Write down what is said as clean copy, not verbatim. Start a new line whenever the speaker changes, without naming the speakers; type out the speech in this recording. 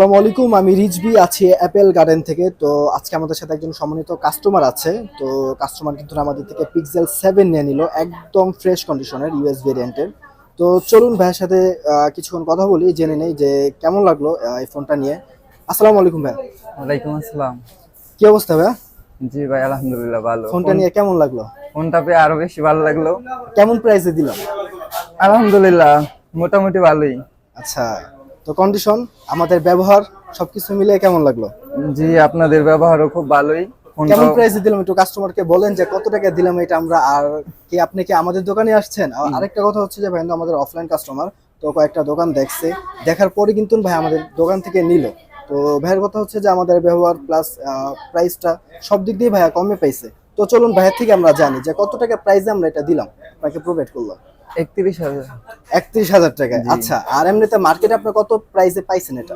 আসসালামু আলাইকুম, আমি রিজবি আছি অ্যাপেল গার্ডেন থেকে। তো আজকে আমাদের সাথে একজন সম্মানিত কাস্টমার আছে। তো কাস্টমার কিন্তু আমাদের থেকে পিক্সেল 7 নিয়ে নিল, একদম ফ্রেশ কন্ডিশনের ইউএস ভেরিয়েন্টের। তো চলুন ভাইয়ের সাথে কিছুক্ষণ কথা বলি, জেনে নেই যে কেমন লাগলো এই ফোনটা নিয়ে। আসসালামু আলাইকুম ভাই।
ওয়ালাইকুম আসসালাম।
কি অবস্থা ভাইয়া?
জি ভাই, আলহামদুলিল্লাহ ভালো।
ফোনটা নিয়ে কেমন লাগলো?
ফোনটা পেয়ে আরো বেশি ভালো লাগলো।
কেমন প্রাইসে দিলাম?
আলহামদুলিল্লাহ, মোটামুটি ভালোই।
আচ্ছা, তো কন্ডিশন, আমাদের ব্যবহার সবকিছু মিলিয়ে কেমন লাগলো?
জি, আপনাদের ব্যবহারও খুব ভালোই। ফোনটা
কেমন প্রাইসে দিলাম একটু কাস্টমারকে বলেন যে কত টাকা দিলাম এটা আমরা। আর কি আপনি কি আমাদের দোকানে আসছেন? আরেকটা কথা হচ্ছে যে ভাই কিন্তু আমাদের অফলাইন কাস্টমার, তো কয়েকটা দোকান দেখছে, দেখার পরে কিন্তু ভাই আমাদের দোকান থেকে নিল। তো ভাইয়ের কথা হচ্ছে যে আমাদের ব্যবহার প্লাস প্রাইসটা সব দিক দিয়ে ভাইয়া কমে পাইছে। তো চলুন ভাইয়ের থেকে আমরা জানি যে কত টাকা প্রাইসে আমরা এটা দিলাম, আপনাকে প্রোভাইড করলাম।
31,000।
31,000 টাকায়?
জি।
আচ্ছা, আর এমনিতে মার্কেটে আপনি কত প্রাইসে পাইছেন এটা?